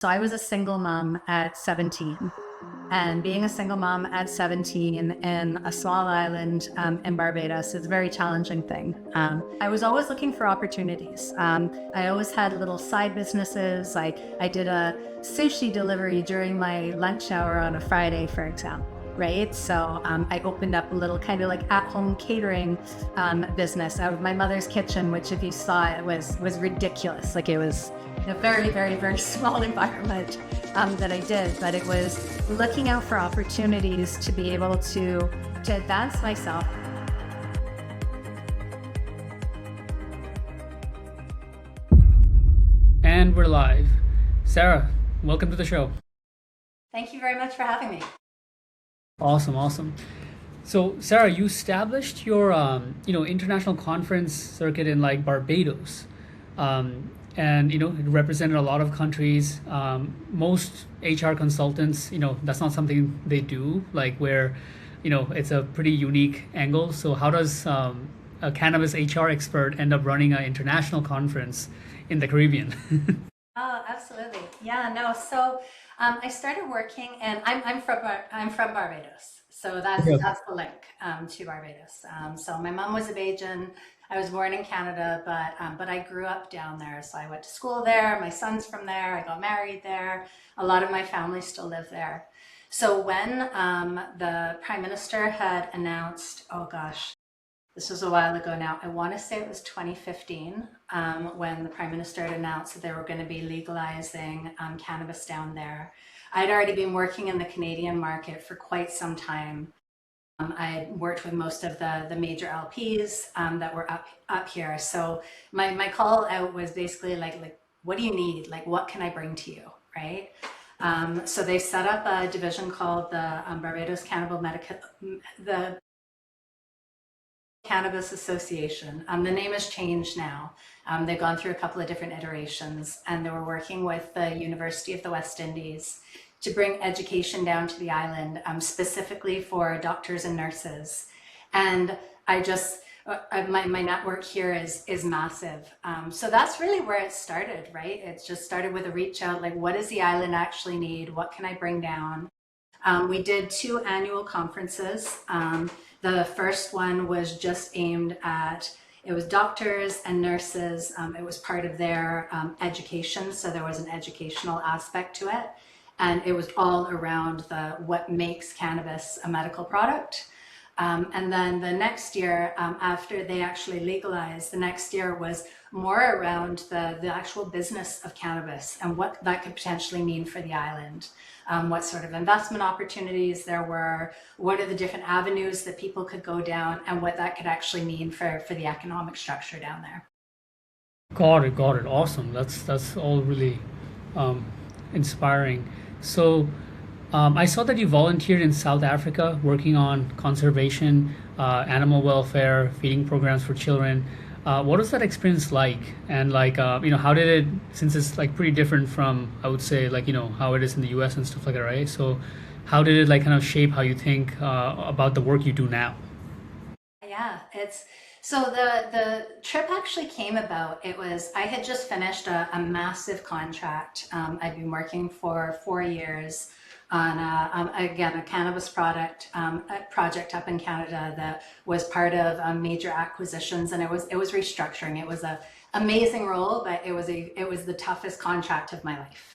So I was a single mom at 17. And being a single mom at 17 in a small island in Barbados is a very challenging thing. I was always looking for opportunities. I always had little side businesses. I did a sushi delivery during my lunch hour on a Friday, for example. Right. So I opened up a little kind of like at-home catering business out of my mother's kitchen, which if you saw it was ridiculous. Like it was a very, very, very small environment that I did, but it was looking out for opportunities to be able to advance myself. And we're live. Sarah, welcome to the show. Thank you very much for having me. Awesome, awesome. So, Sarah, you established your international conference circuit in like Barbados, and it represented a lot of countries. Most HR consultants, that's not something they do. Like where, it's a pretty unique angle. So, how does a cannabis HR expert end up running an international conference in the Caribbean? Oh, absolutely. Yeah, no. So I started working, and I'm from Barbados, so that's the link to Barbados. So my mom was a Bajan. I was born in Canada, but I grew up down there. So I went to school there. My son's from there. I got married there. A lot of my family still live there. So when the Prime Minister had announced, oh gosh, this was a while ago now. I want to say it was 2015 when the Prime Minister had announced that they were going to be legalizing cannabis down there. I'd already been working in the Canadian market for quite some time. I had worked with most of the major LPs that were up here. So my call out was basically like, what do you need? Like, what can I bring to you, right? So they set up a division called the Barbados the Cannabis Association. The name has changed now. They've gone through a couple of different iterations, and they were working with the University of the West Indies to bring education down to the island, specifically for doctors and nurses. And I just, my network here is massive. So that's really where it started, right? It just started with a reach out, like, what does the island actually need? What can I bring down? We did 2 annual conferences. The first one was just aimed at, it was doctors and nurses. It was part of their education, so there was an educational aspect to it. And it was all around what makes cannabis a medical product. And then the next year, after they actually legalized, the next year was more around the actual business of cannabis and what that could potentially mean for the island. What sort of investment opportunities there were, what are the different avenues that people could go down, and what that could actually mean for the economic structure down there. Got it, got it. Awesome. That's all really um, inspiring. So, I saw that you volunteered in South Africa working on conservation, animal welfare, feeding programs for children. What was that experience like? And like, how did it, since it's like pretty different from, I would say, like, how it is in the US and stuff like that, right? So, how did it like kind of shape how you think about the work you do now? Yeah, it's so the trip actually came about. It was I had just finished a massive contract. I'd been working for 4 years on again a cannabis a project up in Canada that was part of major acquisitions, and it was restructuring. It was a amazing role, but it was the toughest contract of my life.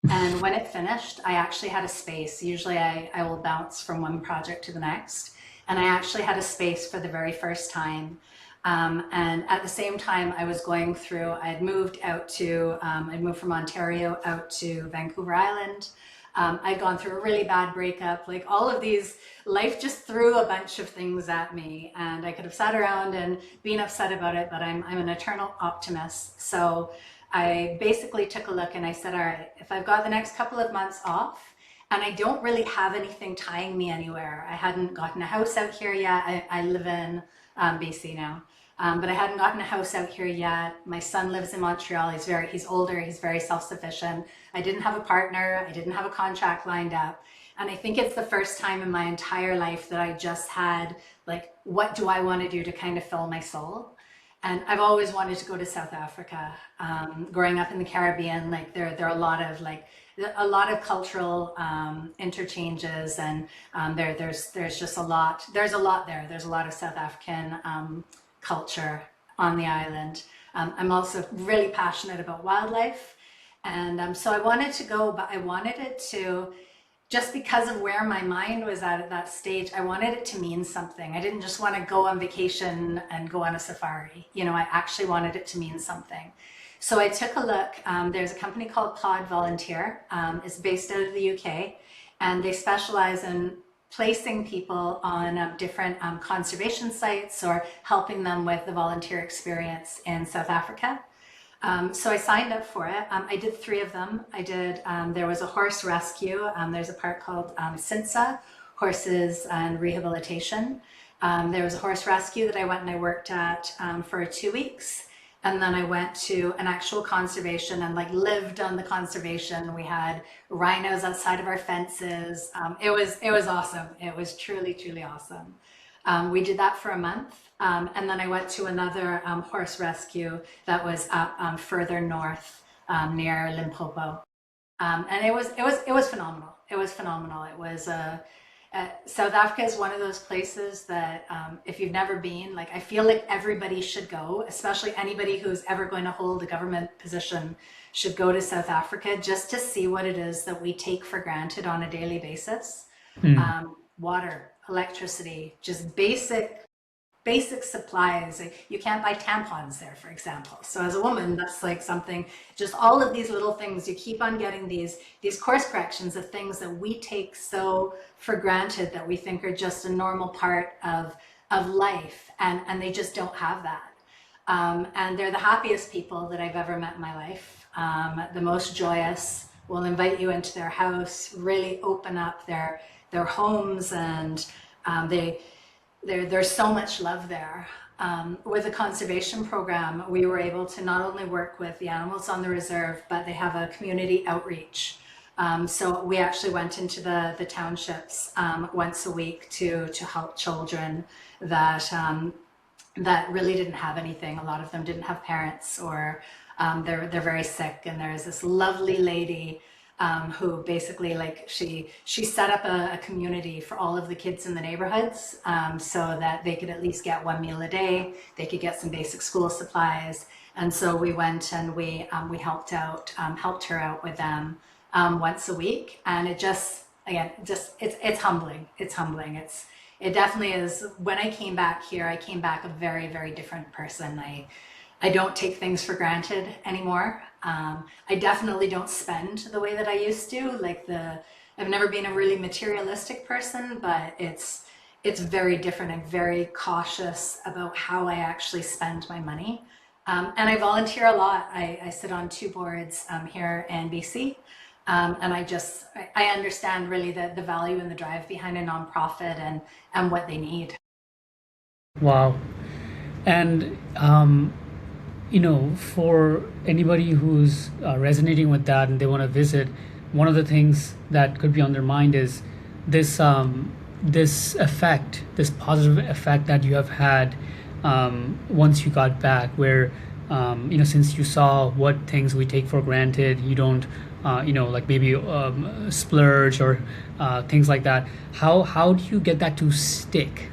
And when it finished, I actually had a space. Usually I will bounce from one project to the next. And I actually had a space for the very first time. And at the same time, I was going through, I'd moved from Ontario out to Vancouver Island. I'd gone through a really bad breakup, like all of these, life just threw a bunch of things at me, and I could have sat around and been upset about it, but I'm an eternal optimist. So I basically took a look and I said, all right, if I've got the next couple of months off and I don't really have anything tying me anywhere, I hadn't gotten a house out here yet. I live in BC now. But I hadn't gotten a house out here yet. My son lives in Montreal. He's older. He's very self-sufficient. I didn't have a partner. I didn't have a contract lined up. And I think it's the first time in my entire life that I just had like, what do I want to do to kind of fill my soul? And I've always wanted to go to South Africa. Growing up in the Caribbean, like there are a lot of like a lot of cultural interchanges, and there's just a lot. There's a lot there. There's a lot of South African culture on the island. I'm also really passionate about wildlife, and so I wanted to go, but I wanted it to, just because of where my mind was at that stage, I wanted it to mean something. I didn't just want to go on vacation and go on a safari. You know, I actually wanted it to mean something. So I took a look. There's a company called Pod Volunteer. It's based out of the UK, and they specialize in placing people on different conservation sites or helping them with the volunteer experience in South Africa. So I signed up for it. I did 3 of them. There was a horse rescue. There's a part called SINSA, Horses and Rehabilitation. There was a horse rescue that I went and I worked at for 2 weeks. And then I went to an actual conservation and like lived on the conservation. We had rhinos outside of our fences. It was awesome. It was truly, truly awesome. We did that for a month. And then I went to another horse rescue that was up further north near Limpopo. And it was phenomenal. It was phenomenal. It was South Africa is one of those places that if you've never been, like I feel like everybody should go, especially anybody who's ever going to hold a government position should go to South Africa just to see what it is that we take for granted on a daily basis. Water, electricity, just basic supplies. Like, you can't buy tampons there, for example. So as a woman, that's like something, just all of these little things, you keep on getting these course corrections of things that we take so for granted that we think are just a normal part of life, and they just don't have that. And they're the happiest people that I've ever met in my life, the most joyous, will invite you into their house, really open up their homes, and there's so much love there. With the conservation program, we were able to not only work with the animals on the reserve, but they have a community outreach. So we actually went into the townships once a week to help children that really didn't have anything. A lot of them didn't have parents, or they're very sick. And there's this lovely lady who basically, like, she set up a community for all of the kids in the neighborhoods, so that they could at least get 1 meal a day. They could get some basic school supplies. And so we went and we helped her out with them once a week. And it just, again, it's humbling. It's humbling. It definitely is. When I came back here, I came back a very, very different person. I don't take things for granted anymore. I definitely don't spend the way that I used to. I've never been a really materialistic person, but it's very different. I'm very cautious about how I actually spend my money. And I volunteer a lot. I sit on 2 boards here in BC. And I understand really the value and the drive behind a nonprofit and what they need. Wow. And for anybody who's resonating with that and they want to visit, one of the things that could be on their mind is this this positive effect that you have had once you got back, where since you saw what things we take for granted, you don't like maybe splurge or things like that. How do you get that to stick?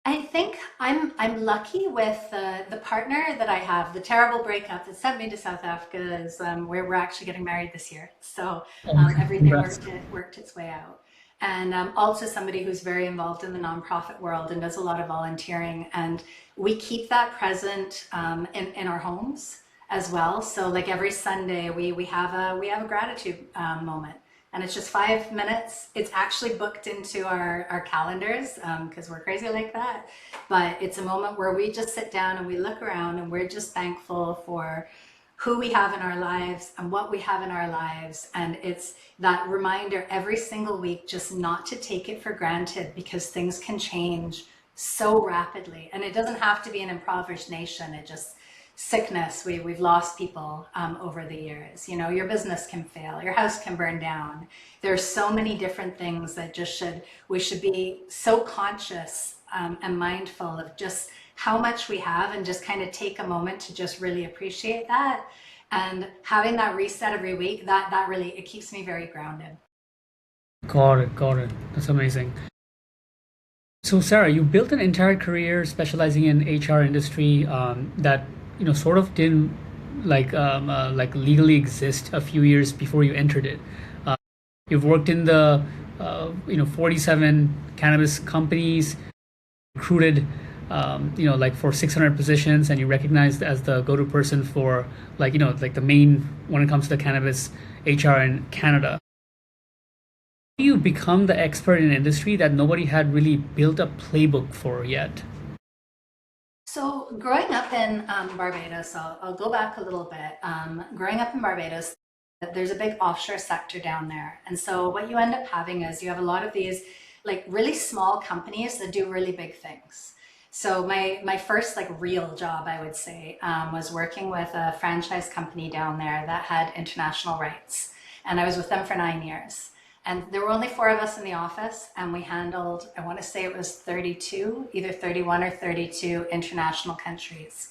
I think I'm lucky with the partner that I have. The terrible breakup that sent me to South Africa is where we're actually getting married this year. So everything Congrats. worked its way out. And also somebody who's very involved in the nonprofit world and does a lot of volunteering. And we keep that present in our homes as well. So like every Sunday we have a gratitude moment. And it's just 5 minutes. It's actually booked into our calendars because we're crazy like that. But it's a moment where we just sit down and we look around and we're just thankful for who we have in our lives and what we have in our lives. And it's that reminder every single week just not to take it for granted, because things can change so rapidly. And it doesn't have to be an impoverished nation. It just sickness. We've lost people over the years. Your business can fail, your house can burn down. There's so many different things that we should be so conscious and mindful of just how much we have, and just kind of take a moment to just really appreciate that. And having that reset every week, that really, it keeps me very grounded. Got it, got it. That's amazing. So Sarah, you built an entire career specializing in HR industry that sort of didn't like legally exist a few years before you entered it. Uh, you've worked in the 47 cannabis companies, recruited like for 600 positions, and you recognized as the go-to person for like the main when it comes to cannabis HR in Canada. You become the expert in an industry that nobody had really built a playbook for yet. So growing up in Barbados, I'll go back a little bit. Growing up in Barbados, there's a big offshore sector down there. And so what you end up having is you have a lot of these like really small companies that do really big things. So my first like real job, I would say, was working with a franchise company down there that had international rights. And I was with them for 9 years. And there were only four of us in the office, and we handled, I want to say it was 32, either 31 or 32 international countries.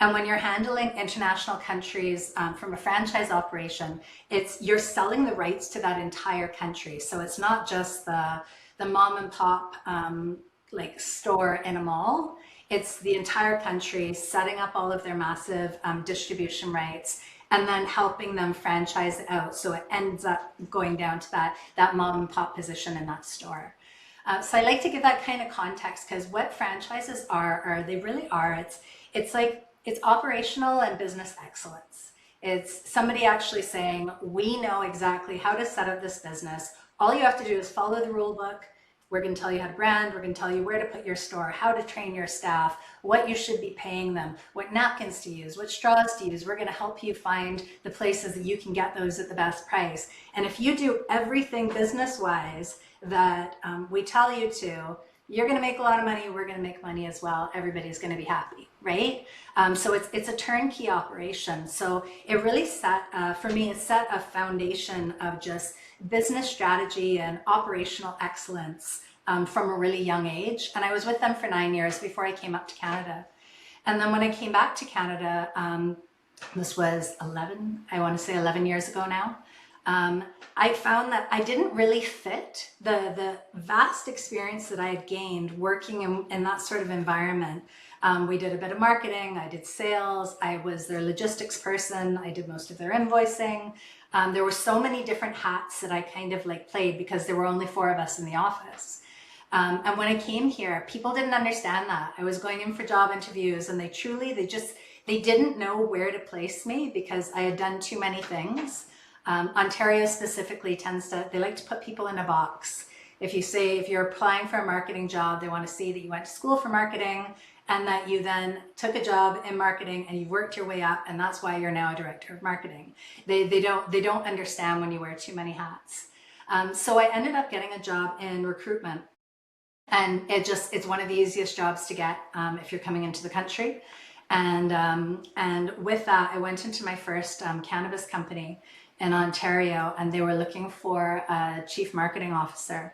And when you're handling international countries from a franchise operation, you're selling the rights to that entire country. So it's not just the mom and pop like store in a mall. It's the entire country setting up all of their massive distribution rights and then helping them franchise it out. So it ends up going down to that mom and pop position in that store. So I like to give that kind of context because what franchises are they really are. It's operational and business excellence. It's somebody actually saying, we know exactly how to set up this business. All you have to do is follow the rule book. We're going to tell you how to brand. We're going to tell you where to put your store, how to train your staff, what you should be paying them, what napkins to use, what straws to use. We're going to help you find the places that you can get those at the best price. And if you do everything business-wise that we tell you to, you're going to make a lot of money. We're going to make money as well. Everybody's going to be happy, right? So it's a turnkey operation. So it really for me, it set a foundation of just business strategy and operational excellence from a really young age. And I was with them for 9 years before I came up to Canada. And then when I came back to Canada, this was 11 years ago now, I found that I didn't really fit the vast experience that I had gained working in that sort of environment. We did a bit of marketing, I did sales, I was their logistics person, I did most of their invoicing. There were so many different hats that I kind of like played because there were only four of us in the office. And when I came here, people didn't understand that. I was going in for job interviews and they didn't know where to place me because I had done too many things. Ontario specifically they like to put people in a box. If you're applying for a marketing job, they want to see that you went to school for marketing and that you then took a job in marketing and you worked your way up, and that's why you're now a director of marketing. They don't understand when you wear too many hats. So I ended up getting a job in recruitment, and it's one of the easiest jobs to get if you're coming into the country. And with that, I went into my first cannabis company in Ontario, and they were looking for a chief marketing officer.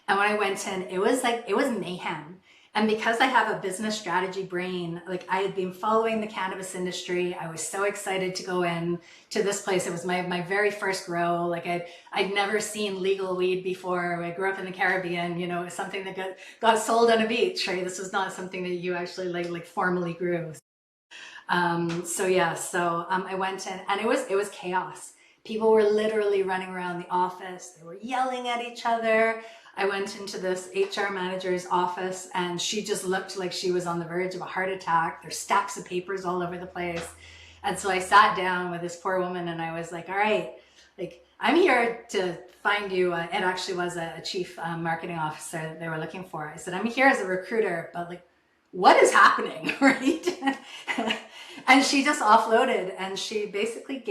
And when I went in, it was mayhem. And because I have a business strategy brain, like I had been following the cannabis industry, I was so excited to go in to this place. It was my very first grow. Like I'd never seen legal weed before. I grew up in the Caribbean, it was something that got sold on a beach, right? This was not something that you actually like formally grew. So I went in, and it was chaos. People were literally running around the office. They were yelling at each other. I went into this HR manager's office, and she just looked like she was on the verge of a heart attack. There's stacks of papers all over the place. And so I sat down with this poor woman, and I was like, all right, like I'm here to find you. It actually was a chief marketing officer that they were looking for. I said, I'm here as a recruiter, but like, what is happening, right? And she just offloaded, and she basically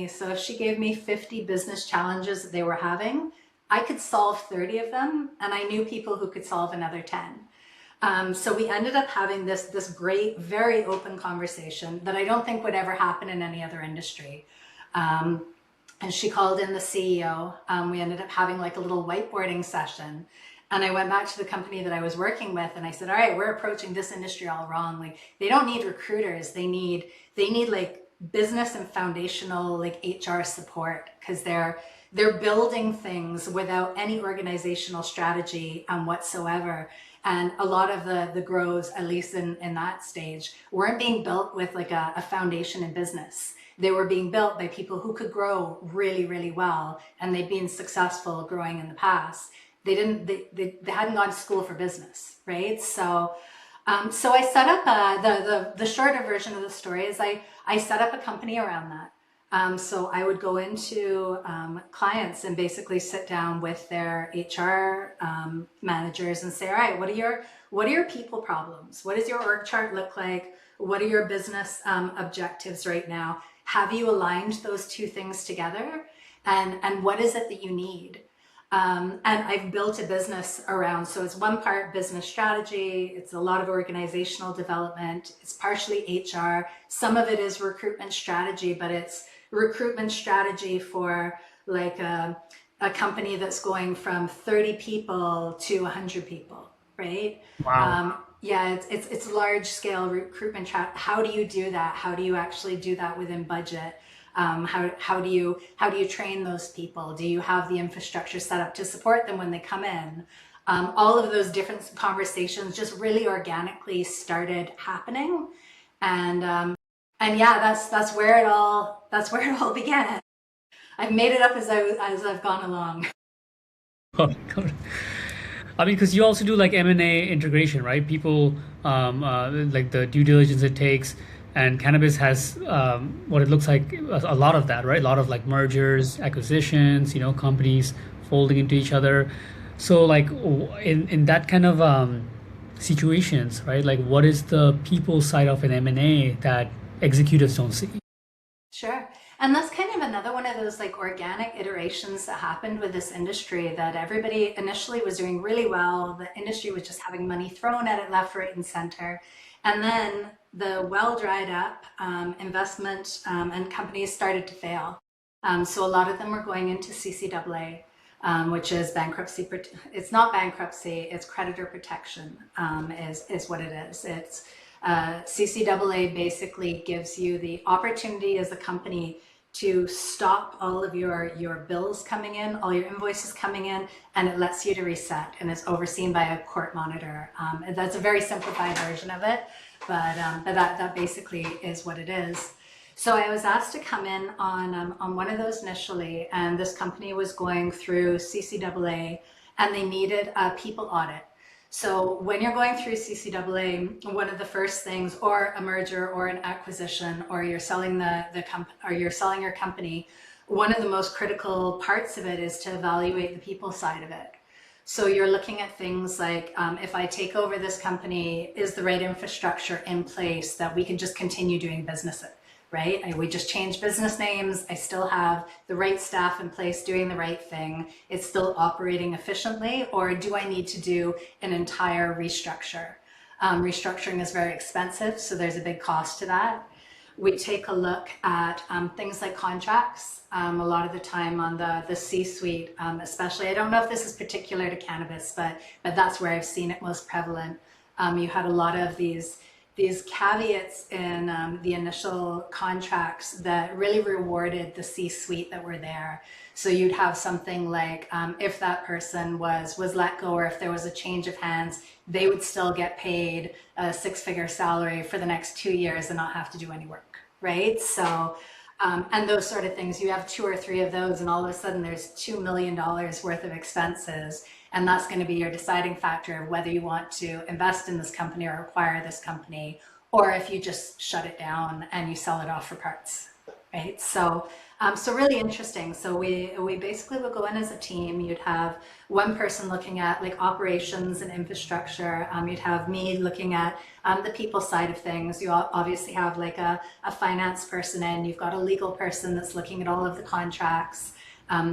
so if she gave me 50 business challenges that they were having, I could solve 30 of them, and I knew people who could solve another 10. So we ended up having this great, very open conversation that I don't think would ever happen in any other industry. And she called in the CEO. We ended up having like a little whiteboarding session. And I went back to the company that I was working with, and I said, all right, we're approaching this industry all wrong. Like, they don't need recruiters. They need like business and foundational like HR support, because they're building things without any organizational strategy whatsoever. And a lot of the grows, at least in that stage, weren't being built with like a foundation in business. They were being built by people who could grow really, really well, and they'd been successful growing in the past. They hadn't gone to school for business, right? So I set up the shorter version of the story is I set up a company around that. So I would go into clients and basically sit down with their HR managers and say, all right, what are your people problems? What does your org chart look like? What are your business objectives right now? Have you aligned those two things together? And what is it that you need? And I've built a business around, so it's one part business strategy, it's a lot of organizational development, it's partially HR, some of it is recruitment strategy, but it's recruitment strategy for like a company that's going from 30 people to 100 people, right? Wow. Yeah, it's large scale recruitment. How do you do that? How do you actually do that within budget? How do you train those people? Do you have the infrastructure set up to support them when they come in? All of those different conversations just really organically started happening, and yeah, that's where it all began. I've made it up as I've gone along. Oh, God. I mean, because you also do like M&A integration, right? People, like the due diligence it takes, and cannabis has what it looks like a lot of that, right? A lot of like mergers, acquisitions, companies folding into each other. So like in that kind of situations, right? Like what is the people side of an M&A that executives don't see? Sure. And that's kind of another one of those like organic iterations that happened with this industry, that everybody initially was doing really well. The industry was just having money thrown at it left, right, and center. And then the well dried up investment and companies started to fail. So a lot of them were going into CCAA, which is bankruptcy. It's not bankruptcy, it's creditor protection, is what it is. It's CCAA basically gives you the opportunity as a company to stop all of your bills coming in, all your invoices coming in, and it lets you to reset, and it's overseen by a court monitor. And that's a very simplified version of it, but that basically is what it is. So I was asked to come in on one of those initially, and this company was going through CCAA, and they needed a people audit. So when you're going through CCAA, one of the first things, or a merger or an acquisition, or you're selling or you're selling your company, one of the most critical parts of it is to evaluate the people side of it. So you're looking at things like, if I take over this company, is the right infrastructure in place that we can just continue doing business in? Right? We just changed business names. I still have the right staff in place doing the right thing. It's still operating efficiently, or do I need to do an entire restructure? Restructuring is very expensive, so there's a big cost to that. We take a look at things like contracts. A lot of the time on the C-suite, especially, I don't know if this is particular to cannabis, but that's where I've seen it most prevalent. You had a lot of these caveats in the initial contracts that really rewarded the C-suite that were there. So you'd have something like, if that person was let go, or if there was a change of hands, they would still get paid a six-figure salary for the next 2 years and not have to do any work, right? So, and those sort of things, you have 2 or 3 of those, and all of a sudden there's $2 million worth of expenses. And that's going to be your deciding factor of whether you want to invest in this company or acquire this company, or if you just shut it down and you sell it off for parts, right? So really interesting. So we basically would go in as a team. You'd have one person looking at like operations and infrastructure. You'd have me looking at the people side of things. You obviously have like a finance person in. You've got a legal person that's looking at all of the contracts.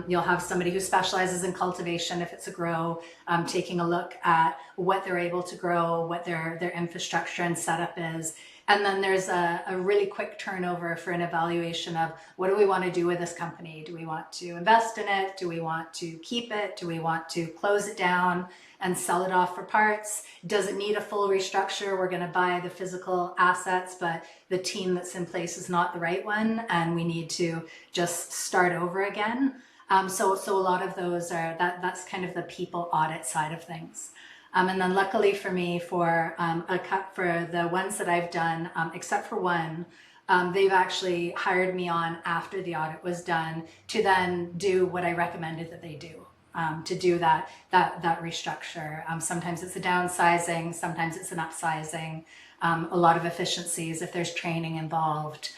You'll have somebody who specializes in cultivation if it's a grow, taking a look at what they're able to grow, what their infrastructure and setup is. And then there's a really quick turnover for an evaluation of what do we want to do with this company? Do we want to invest in it? Do we want to keep it? Do we want to close it down and sell it off for parts? Does it need a full restructure? We're going to buy the physical assets, but the team that's in place is not the right one, and we need to just start over again. So a lot of those are that's kind of the people audit side of things. And then luckily for me, for the ones that I've done, except for one, they've actually hired me on after the audit was done to then do what I recommended that they do. To do that restructure. Sometimes it's a downsizing, sometimes it's an upsizing, a lot of efficiencies if there's training involved.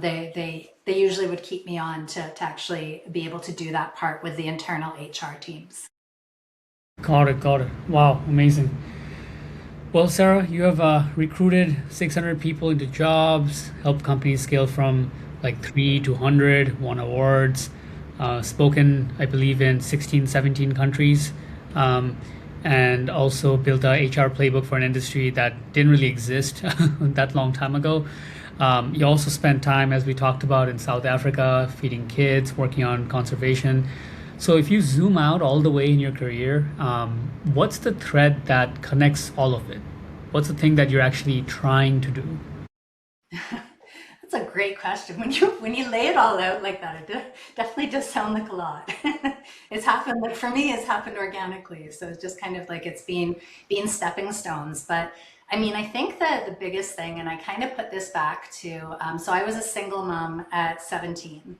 They usually would keep me on to actually be able to do that part with the internal HR teams. Got it, got it. Wow, amazing. Well, Sarah, you have recruited 600 people into jobs, helped companies scale from like 3 to 100, won awards, spoken, I believe, in 16, 17 countries, and also built a HR playbook for an industry that didn't really exist that long time ago. You also spent time, as we talked about, in South Africa, feeding kids, working on conservation. So if you zoom out all the way in your career, what's the thread that connects all of it? What's the thing that you're actually trying to do? That's a great question. When you lay it all out like that, it definitely does sound like a lot. It's happened, like for me, it's happened organically. So it's just kind of like it's been stepping stones. But I mean, I think that the biggest thing, and I kind of put this back to, so I was a single mom at 17.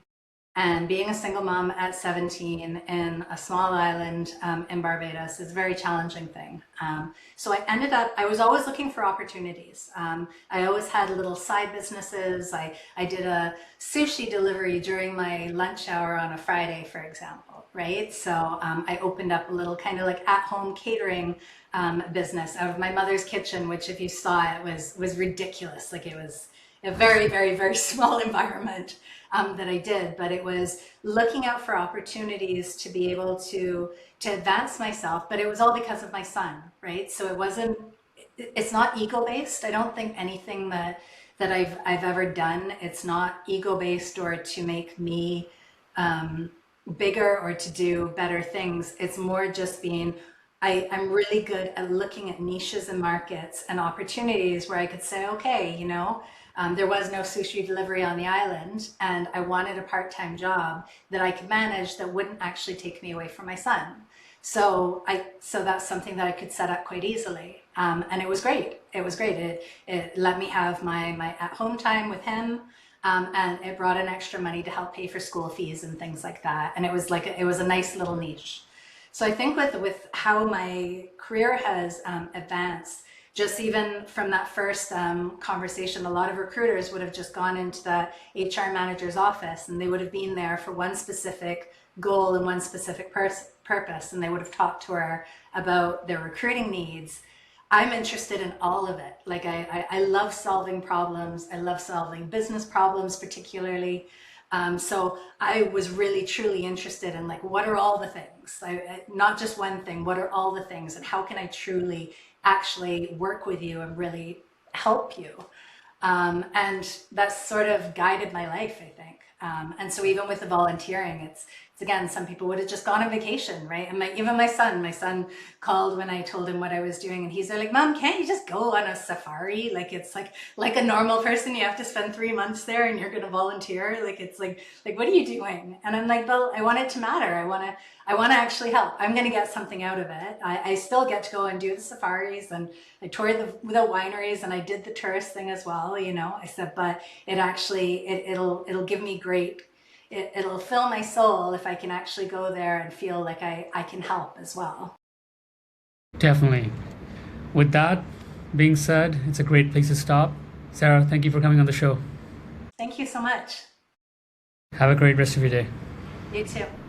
And being a single mom at 17 in a small island in Barbados is a very challenging thing. So I was always looking for opportunities. I always had little side businesses. I did a sushi delivery during my lunch hour on a Friday, for example, right? So I opened up a little kind of like at-home catering business out of my mother's kitchen, which if you saw it was ridiculous. Like it was a very, very, very small environment that I did, but it was looking out for opportunities to be able to advance myself, but it was all because of my son, right? So it's not ego-based. I don't think anything that I've ever done, it's not ego-based or to make me bigger or to do better things. It's more just being, I'm really good at looking at niches and markets and opportunities where I could say, okay, there was no sushi delivery on the island, and I wanted a part-time job that I could manage that wouldn't actually take me away from my son. So that's something that I could set up quite easily, and it was great. It was great. It let me have my at-home time with him, and it brought in extra money to help pay for school fees and things like that. And it was a nice little niche. So I think with how my career has advanced. Just even from that first conversation, a lot of recruiters would have just gone into the HR manager's office and they would have been there for one specific goal and one specific purpose, and they would have talked to her about their recruiting needs. I'm interested in all of it. Like I love solving problems. I love solving business problems particularly. So I was really truly interested in like, what are all the things? Not just one thing, what are all the things and how can I truly actually work with you and really help you? And that's sort of guided my life, I think. And so even with the volunteering, it's again, some people would have just gone on vacation, right? And even my son called when I told him what I was doing, and he's like, "Mom, can't you just go on a safari? Like it's like a normal person, you have to spend 3 months there, and you're going to volunteer. Like it's like what are you doing?" And I'm like, "Well, I want it to matter. I want to actually help. I'm going to get something out of it. I still get to go and do the safaris, and I toured the wineries, and I did the tourist thing as well. I said, but it'll give me great. It'll fill my soul if I can actually go there and feel like I can help as well." Definitely. With that being said, it's a great place to stop. Sarah, thank you for coming on the show. Thank you so much. Have a great rest of your day. You too.